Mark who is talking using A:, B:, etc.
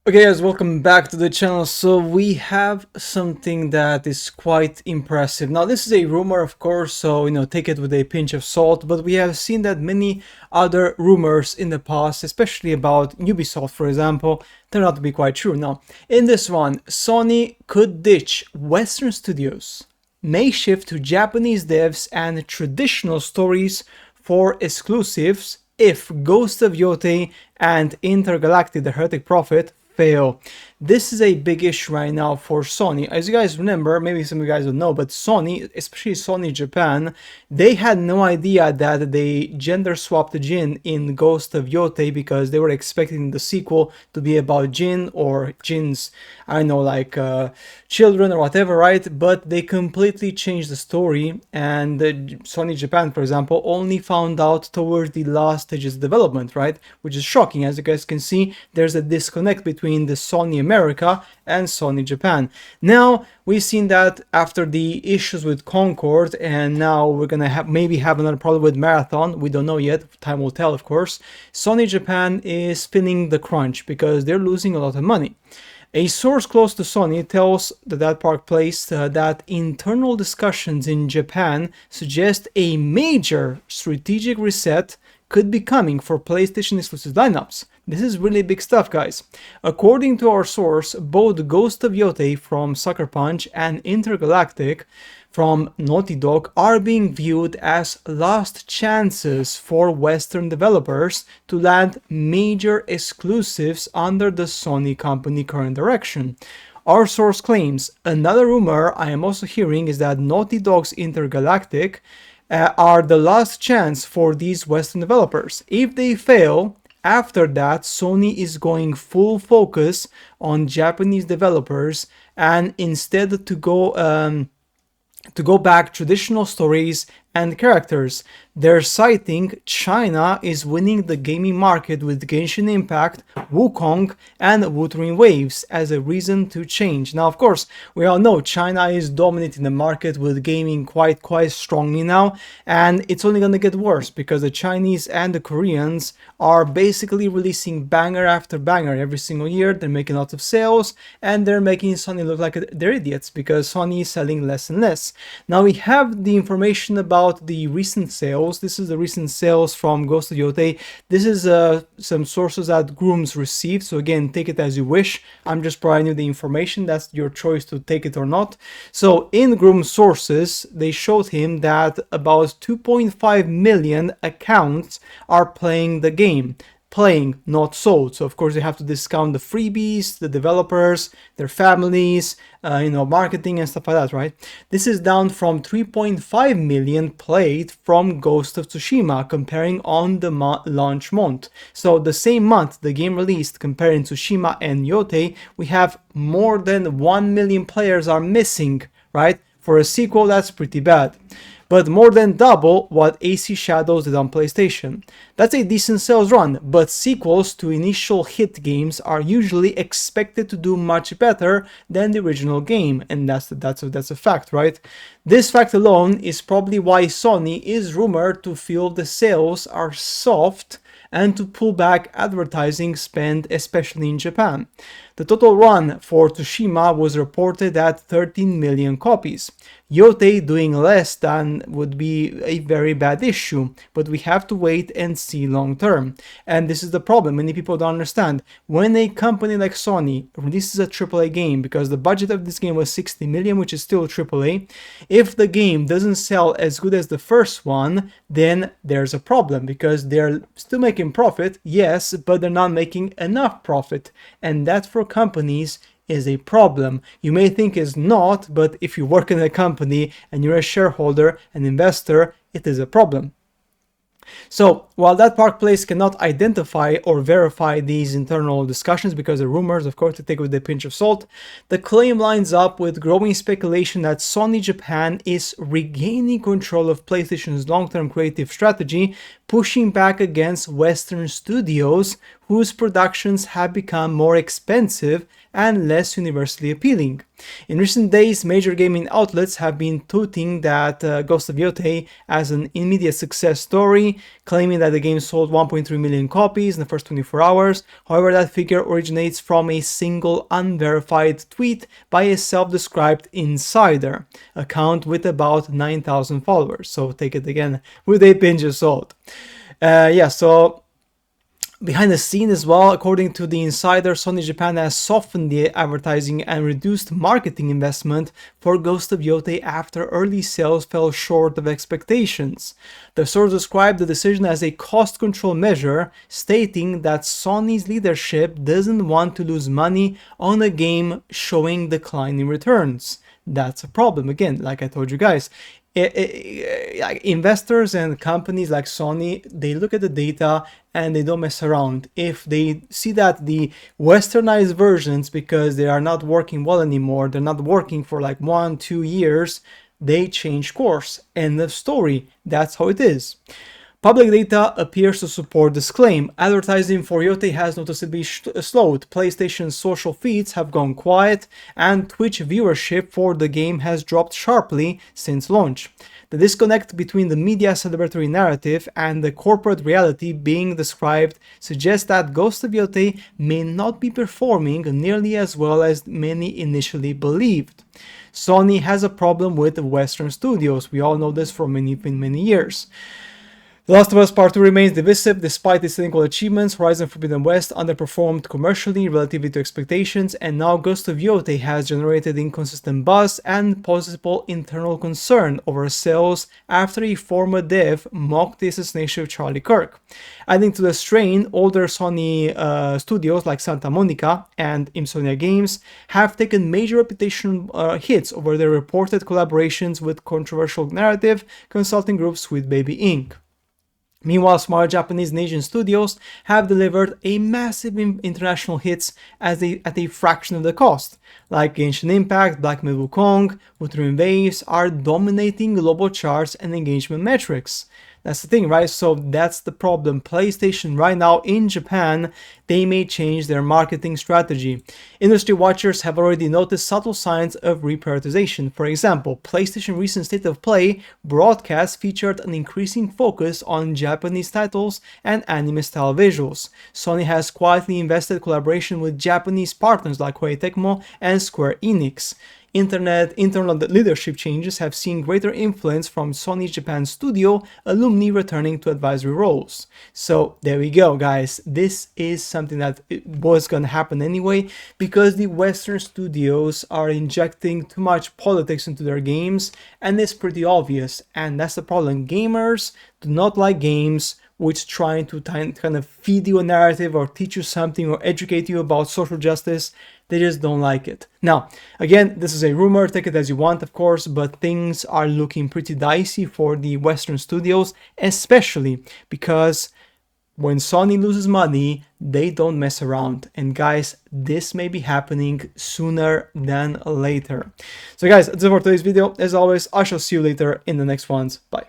A: Okay guys, welcome back to the channel. So we have something that is quite impressive. Now this is a rumor, of course, so take it with a pinch of salt, but we have seen that many other rumors in the past, especially about Ubisoft, for example, turned out to be quite true. Now in this one, Sony could ditch Western studios, may shift to Japanese devs and traditional stories for exclusives if Ghost of Yotei and Intergalactic, the Heretic Prophet, fail. This is a big issue right now for Sony. As you guys remember, maybe some of you guys don't know, but Sony, especially Sony Japan, they had no idea that they gender swapped Jin in Ghost of Yotei because they were expecting the sequel to be about Jin or Jin's, I don't know, like children or whatever, right? But they completely changed the story, and Sony Japan, for example, only found out towards the last stages of development, right? Which is shocking. As you guys can see, there's a disconnect between the Sony America and Sony Japan. Now we've seen that after the issues with Concord, and now we're gonna have another problem with Marathon. We don't know yet, time will tell, of course. Sony Japan is spinning the crunch because they're losing a lot of money. A source close to Sony tells the Park Place that internal discussions in Japan suggest a major strategic reset could be coming for PlayStation exclusive lineups. This is really big stuff, guys. According to our source, both Ghost of Yotei from Sucker Punch and Intergalactic from Naughty Dog are being viewed as last chances for Western developers to land major exclusives under the Sony company current direction. Our source claims. Another rumor I am also hearing is that Naughty Dog's Intergalactic are the last chance for these Western developers. If they fail, after that, Sony is going full focus on Japanese developers, and instead to go back traditional stories and characters. They're citing China is winning the gaming market with Genshin Impact, Wukong, and Wuthering Waves as a reason to change. Now, of course, we all know China is dominating the market with gaming quite strongly now, and it's only going to get worse because the Chinese and the Koreans are basically releasing banger after banger every single year. They're making lots of sales, and they're making Sony look like they're idiots because Sony is selling less and less. Now we have the information about the recent sales. This is the recent sales from Ghost of Yotei. This is some sources that Grooms received, so again, take it as you wish. I'm just providing you the information. That's your choice to take it or not. So in Grooms sources, they showed him that about 2.5 million accounts are playing the game. Playing, not sold. So of course they have to discount the freebies, the developers, their families, marketing and stuff like that, right? This is down from 3.5 million played from Ghost of Tsushima, comparing on the launch month. So the same month the game released, comparing Tsushima and Yotei, we have more than 1 million players are missing, right? For a sequel, that's pretty bad. But more than double what AC Shadows did on PlayStation. That's a decent sales run, but sequels to initial hit games are usually expected to do much better than the original game, and that's a fact, right? This fact alone is probably why Sony is rumored to feel the sales are soft and to pull back advertising spend, especially in Japan. The total run for Tsushima was reported at 13 million copies. Yotei doing less than would be a very bad issue, but we have to wait and see long term. And this is the problem, many people don't understand. When a company like Sony releases a AAA game, because the budget of this game was 60 million, which is still AAA, if the game doesn't sell as good as the first one, then there's a problem, because they're still making profit, yes, but they're not making enough profit, and that for companies is a problem. You may think it's not, but if you work in a company and you're a shareholder, an investor, it is a problem. So, while that Park Place cannot identify or verify these internal discussions because they're rumors, of course, to take with a pinch of salt, the claim lines up with growing speculation that Sony Japan is regaining control of PlayStation's long-term creative strategy pushing back against Western studios whose productions have become more expensive and less universally appealing. In recent days, major gaming outlets have been touting that Ghost of Yotei as an immediate success story, claiming that the game sold 1.3 million copies in the first 24 hours. However, that figure originates from a single unverified tweet by a self-described insider account with about 9,000 followers. So take it again with a pinch of salt. So behind the scene as well, according to the insider, Sony Japan has softened the advertising and reduced marketing investment for Ghost of Yotei after early sales fell short of expectations. The source described the decision as a cost control measure, stating that Sony's leadership doesn't want to lose money on a game showing declining returns. That's a problem. Again, like I told you guys, investors and companies like Sony, they look at the data and they don't mess around. If they see that the westernized versions, because they are not working well anymore, they're not working for like 1-2 years, they change course. End of story. That's how it is. Public data appears to support this claim. Advertising for Yotei has noticeably slowed, PlayStation's social feeds have gone quiet, and Twitch viewership for the game has dropped sharply since launch. The disconnect between the media celebratory narrative and the corporate reality being described suggests that Ghost of Yotei may not be performing nearly as well as many initially believed. Sony has a problem with Western studios. We all know this for many years. The Last of Us Part 2 remains divisive. Despite its technical achievements, Horizon Forbidden West underperformed commercially relative to expectations, and now Ghost of Yotei has generated inconsistent buzz and possible internal concern over sales after a former dev mocked the assassination of Charlie Kirk. Adding to the strain, older Sony studios like Santa Monica and Insomnia Games have taken major reputation hits over their reported collaborations with controversial narrative consulting group Sweet Baby Inc. Meanwhile, smaller Japanese and Asian studios have delivered a massive international hits at a fraction of the cost. Like Genshin Impact, Black Myth Wukong, Wuthering Waves are dominating global charts and engagement metrics. That's the thing, right? So that's the problem. PlayStation right now in Japan, they may change their marketing strategy. Industry watchers have already noticed subtle signs of reprioritization. For example, PlayStation recent State of Play broadcast featured an increasing focus on Japanese titles and anime-style visuals. Sony has quietly invested collaboration with Japanese partners like Koei Tecmo and Square Enix. Internal leadership changes have seen greater influence from Sony Japan studio alumni returning to advisory roles. So there we go, guys. This is something that was going to happen anyway, because the Western studios are injecting too much politics into their games, and it's pretty obvious. And that's the problem. Gamers do not like games which trying to kind of feed you a narrative or teach you something or educate you about social justice. They just don't like it. Now, again, this is a rumor, take it as you want, of course, but things are looking pretty dicey for the Western studios, especially because when Sony loses money, they don't mess around. And guys, this may be happening sooner than later. So guys, that's it for today's video. As always, I shall see you later in the next ones. Bye.